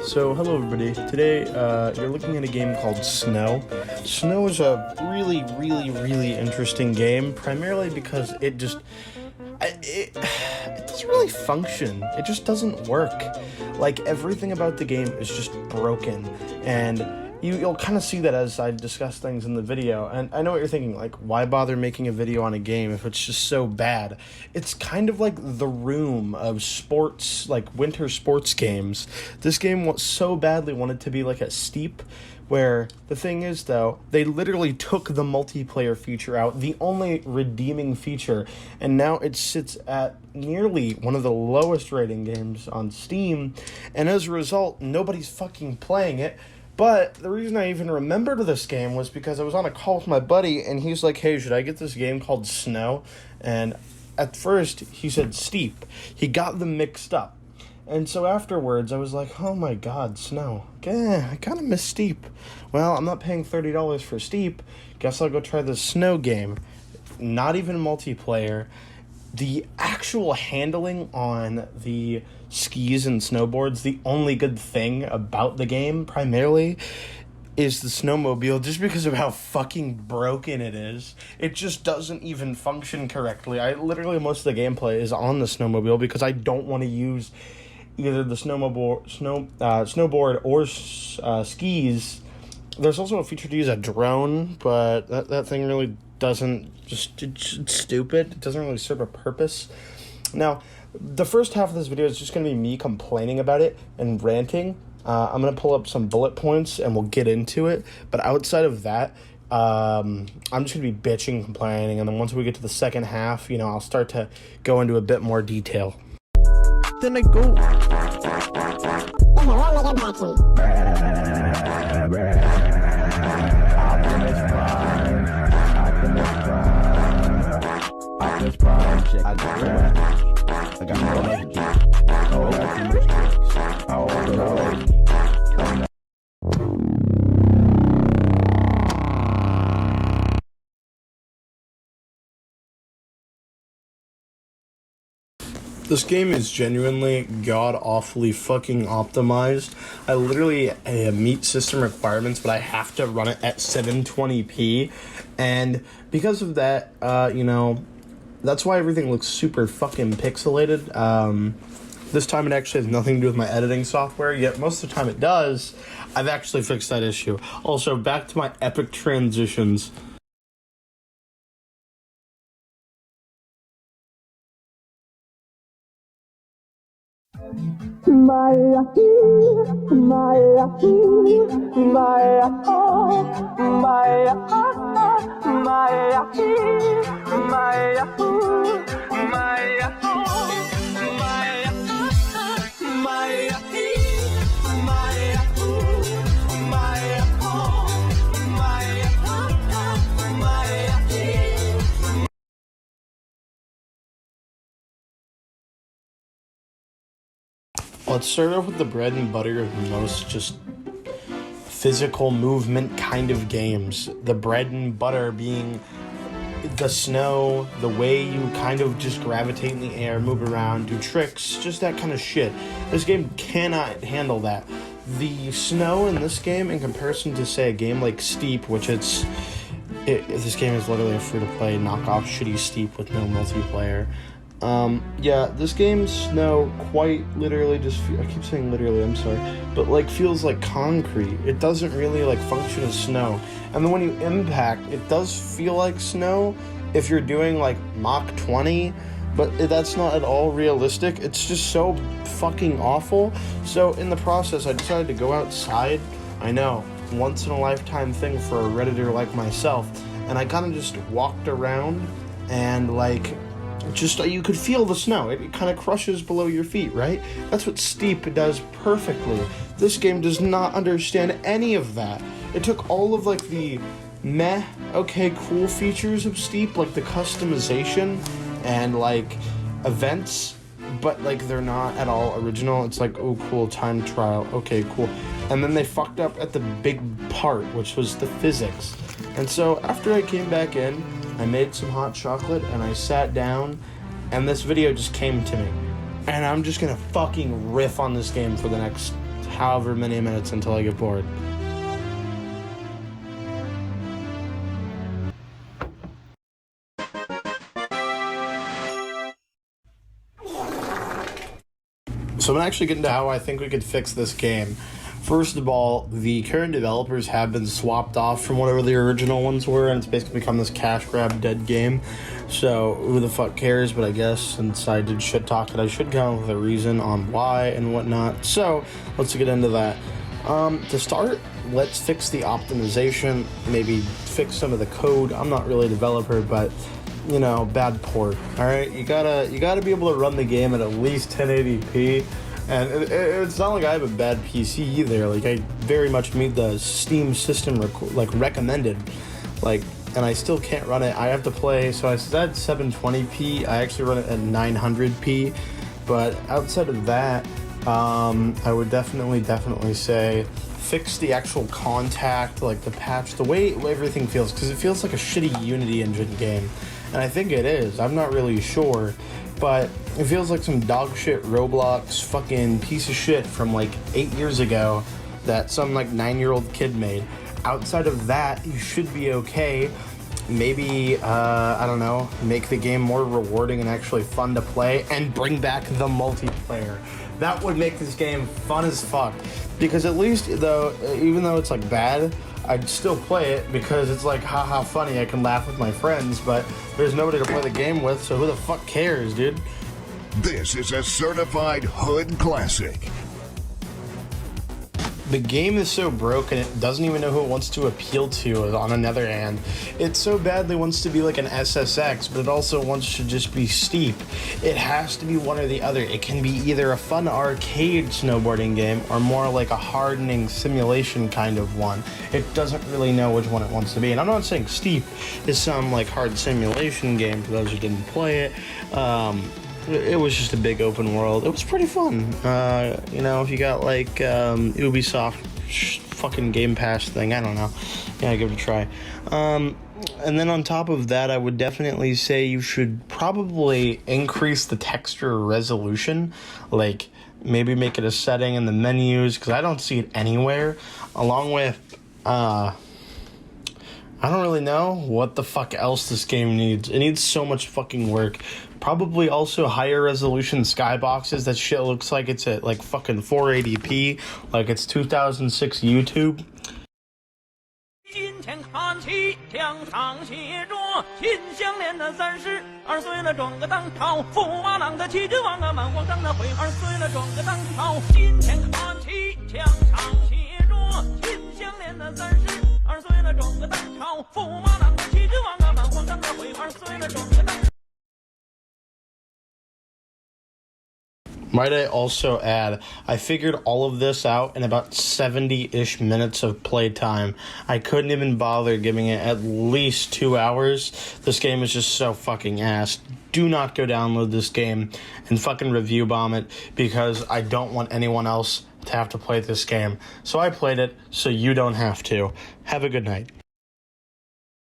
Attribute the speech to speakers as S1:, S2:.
S1: So, hello everybody. Today, you're looking at a game called Snow. Snow is a really interesting game, primarily because it doesn't really function. It just doesn't work. Like, everything about the game is just broken, and you'll kind of see that as I discuss things in the video. And I know what you're thinking, like, why bother making a video on a game if it's just so bad? It's kind of like The Room of sports, like winter sports games. This game so badly wanted to be like a Steep, where the thing is, though, they literally took the multiplayer feature out, the only redeeming feature, and now it sits at nearly one of the lowest rating games on Steam, and as a result, nobody's fucking playing it. But the reason I even remembered this game was because I was on a call with my buddy, and he's like, hey, should I get this game called Snow? And at first, he said Steep. He got them mixed up. And so afterwards, I was like, oh my god, Snow. I kind of miss Steep. Well, I'm not paying $30 for Steep. Guess I'll go try the Snow game. Not even multiplayer. The actual handling on the skis and snowboards, the only good thing about the game, primarily, is the snowmobile, just because of how fucking broken it is. It just doesn't even function correctly. Most of the gameplay is on the snowmobile because I don't want to use either the snowboard or skis. There's also a feature to use a drone, but that thing really doesn't, it's stupid. It doesn't really serve a purpose. Now, the first half of this video is just going to be me complaining about it and ranting. I'm going to pull up some bullet points and we'll get into it. But outside of that, I'm just going to be bitching, complaining, and then once we get to the second half, I'll start to go into a bit more detail. Then I go... This game is genuinely god-awfully fucking optimized. I literally meet system requirements, but I have to run it at 720p, and because of that, that's why everything looks super fucking pixelated. This time it actually has nothing to do with my editing software, yet most of the time it does. I've actually fixed that issue. Also, back to my epic transitions. Let's start off with the bread and butter of most just physical movement kind of games. The bread and butter being the snow, the way you kind of just gravitate in the air, move around, do tricks, just that kind of shit. This game cannot handle that. The snow in this game, in comparison to, say, a game like Steep, this game is literally a free-to-play knockoff shitty Steep with no multiplayer. This game, Snow, quite literally I keep saying literally, I'm sorry, but, feels like concrete. It doesn't really, function as snow. And then when you impact, it does feel like snow if you're doing, Mach 20, but that's not at all realistic. It's just so fucking awful. So, in the process, I decided to go outside. I know, once-in-a-lifetime thing for a Redditor like myself. And I kind of just walked around and, you could feel the snow. It kind of crushes below your feet, right? That's what Steep does perfectly. This game does not understand any of that. It took all of, the cool features of Steep, the customization and, events, but, they're not at all original. It's oh, cool, time trial. Okay, cool. And then they fucked up at the big part, which was the physics. And so, after I came back in, I made some hot chocolate, and I sat down, and this video just came to me. And I'm just gonna fucking riff on this game for the next however many minutes until I get bored. So I'm going to actually get into how I think we could fix this game. First of all, the current developers have been swapped off from whatever the original ones were, and it's basically become this cash grab dead game. So who the fuck cares? But I guess since I did shit talk it, I should come up with a reason on why and whatnot. So let's get into that. To start, let's fix the optimization, maybe fix some of the code. I'm not really a developer, but you know, bad port. All right, you gotta be able to run the game at least 1080p. And it's not like I have a bad PC either. Like, I very much meet the Steam system recommended. Like, and I still can't run it. I have to play, so I said 720p. I actually run it at 900p. But outside of that, I would definitely say fix the actual contact, like the patch, the way everything feels, because it feels like a shitty Unity engine game. And I think it is. I'm not really sure. But it feels like some dog shit Roblox fucking piece of shit from like 8 years ago that some like 9-year-old kid made. Outside of that, you should be okay. Maybe, I don't know, make the game more rewarding and actually fun to play, and bring back the multiplayer. That would make this game fun as fuck. Because at least, though, even though it's like bad, I'd still play it because it's like, haha, funny, I can laugh with my friends, but there's nobody to play the game with, so who the fuck cares, dude?
S2: This is a certified hood classic.
S1: The game is so broken, it doesn't even know who it wants to appeal to. On another hand, it so badly wants to be like an SSX, but it also wants to just be steep. It has to be one or the other. It can be either a fun arcade snowboarding game or more like a hardening simulation kind of one. It doesn't really know which one it wants to be. And I'm not saying steep is some like hard simulation game for those who didn't play it. It was just a big open world. It was pretty fun. You know, if you got like Ubisoft fucking Game Pass thing, I don't know. Yeah, give it a try. And then on top of that, I would definitely say you should probably increase the texture resolution. Like, maybe make it a setting in the menus, because I don't see it anywhere. Along with, I don't really know what the fuck else this game needs. It needs so much fucking work. Probably also higher resolution skyboxes. That shit looks like it's at like fucking 480p, like it's 2006 YouTube.
S3: 今天看齐，墙上写着“心相连的32岁了，转个当朝，驸马郎的旗帜王啊，满皇上的会2岁了，转个当朝。今天看齐，墙上写着“心相连的32岁了，转个当朝，驸马郎的旗帜王啊，满皇上的会2岁了，转个当朝。”
S1: Might I also add, I figured all of this out in about 70-ish minutes of playtime. I couldn't even bother giving it at least 2 hours. This game is just so fucking ass. Do not go download this game and fucking review bomb it, because I don't want anyone else to have to play this game. So I played it, so you don't have to. Have a good night.